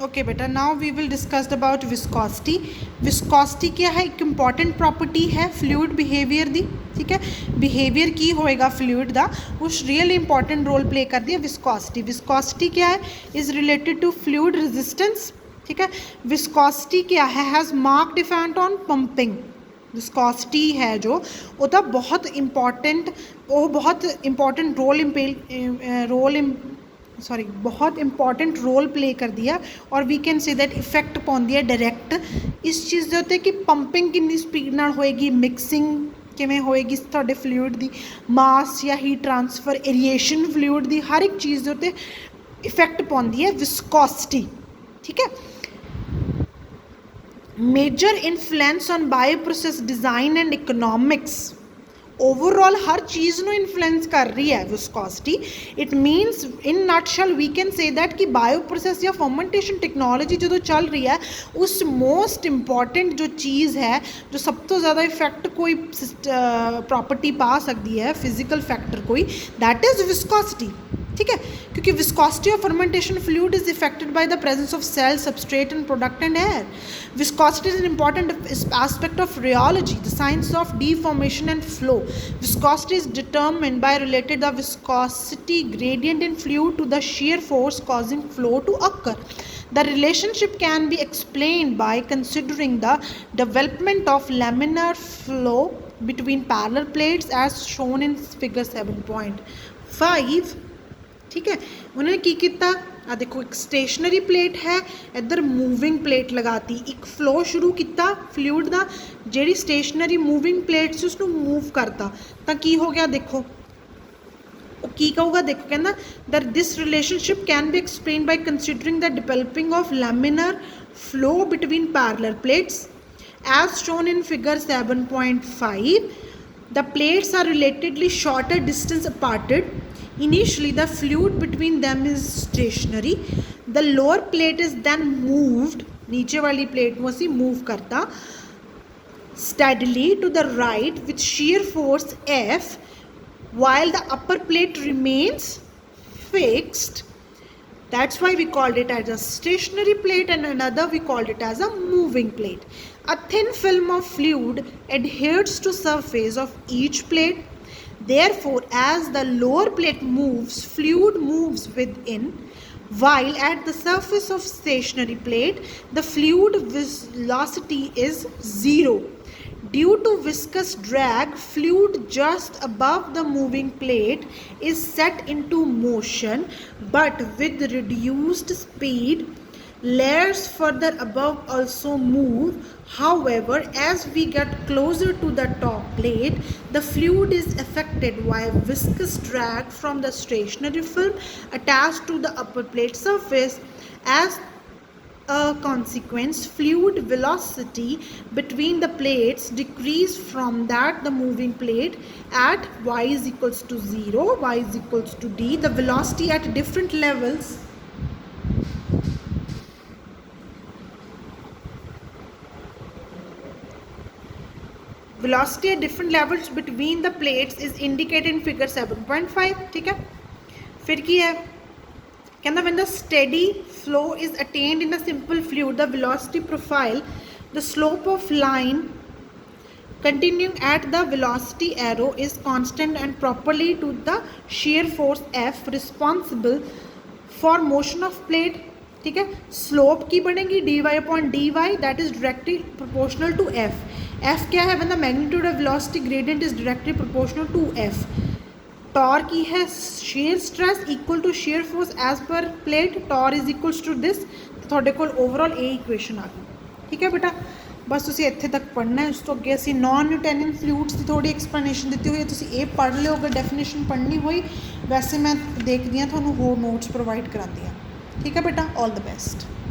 Okay बेटा, now we will discuss about viscosity. Viscosity क्या है? एक इंपॉर्टेंट प्रॉपर्टी है फ्लूइड बिहेवियर दी। ठीक है, बिहेवियर की होएगा फ्लूइड दा उस रियल इंपॉर्टेंट रोल प्ले करती है विस्कोसिटी। विस्कोसिटी क्या है? Is related to fluid resistance. ठीक है, विस्कोसिटी क्या है? Has marked effect on pumping. Viscosity है जो ਉਹਦਾ बहुत इंपॉर्टेंट बहुत इंपॉर्टेंट रोल प्ले करती है और we can say that effect पाती है डायरैक्ट इस चीज़ के उत्ते कि पंपिंग कितनी स्पीड नाल होएगी, मिक्सिंग किवें होएगी तुहाडे फ्लूइड दी, मास या हीट ट्रांसफर, एरिएशन फ्लूइड दी, हर एक चीज़ के उत्ते इफेक्ट पाती है विस्कोसिटी। ठीक है, major influence on bio process design and economics. Overall हर चीज़ ਨੂੰ इन्फ्लुएंस कर रही है viscosity. It means in nutshell we can say that कि बायो प्रोसैस या फर्मेंटेशन टेक्नोलॉजी जो चल रही है उस मोस्ट इंपॉर्टेंट जो चीज़ है जो सब तो ज़्यादा इफेक्ट कोई प्रॉपर्टी पा सकती है फिजिकल फैक्टर कोई, दैट इज़ विस्कोसिटी। ठीक है, क्योंकि viscosity of fermentation fluid is affected by the presence of cell, substrate and product and air. Viscosity is an important aspect of rheology, the science of deformation and flow. Viscosity is determined by related the viscosity gradient in fluid to the shear force causing flow to occur. The relationship can be explained by considering the development of laminar flow between parallel plates as shown in figure 7.5. ठीक है, उन्होंने की किया? आ देखो एक stationery plate है, इधर moving plate लगाती, एक फ्लो शुरू किया फ्लूइड का, जी स्टेशनरी मूविंग प्लेट से उसको मूव करता तो की हो गया? देखो की कहूगा, देखो कहना that this relationship can be explain by considering the developing of laminar flow between parallel plates as shown in figure 7.5. The plates are relatedly shorter distance aparted. Initially the fluid between them is stationary. The lower plate is then moved, नीचे वाली plate को असी move करता steadily to the right with shear force F while the upper plate remains fixed. That's why we called it as a stationary plate and another we called it as a moving plate. A thin film of fluid adheres to surface of each plate. Therefore, as the lower plate moves, fluid moves within, while at the surface of stationary plate, the fluid velocity is zero. Due to viscous drag, fluid just above the moving plate is set into motion, but with reduced speed. Layers further above also move. However, as we get closer to the top plate, the fluid is affected by viscous drag from the stationary film attached to the upper plate surface. As a consequence, fluid velocity between the plates decrease from that the moving plate at y is equals to 0, y is equals to d. The velocity at different levels velocity at different levels between the plates is indicated in figure 7.5. ठीक है, फिर की है कहना when the steady flow is attained in a simple fluid, the velocity profile, the slope of line continuing at the velocity arrow is constant and properly to the shear force F responsible for motion of plate. ठीक है, slope की बनेगी dy upon dy, that is directly proportional to f. f क्या है? When the magnitude of velocity gradient is directly proportional to f. Tau की है shear stress equal to shear force edge per plate, tau is equals to this. ਤੁਹਾਡੇ ਕੋਲ overall ਇਹ equation ਆ ਗਈ। ਠੀਕ ਹੈ ਬੇਟਾ, बस ਤੁਸੀਂ ਇੱਥੇ तक पढ़ना है। उस तो अगे ਅਸੀਂ नॉन न्यूटोनियन फ्लूइड्स की थोड़ी एक्सप्लेनेशन दी हुई है, ਤੁਸੀਂ ਇਹ पढ़ लियो अगर डेफिनेशन पढ़नी हुई। वैसे मैं देखती हाँ ਤੁਹਾਨੂੰ ਹੋਰ नोट्स प्रोवाइड कराती हाँ। ठीक है बेटा, ऑल द बेस्ट।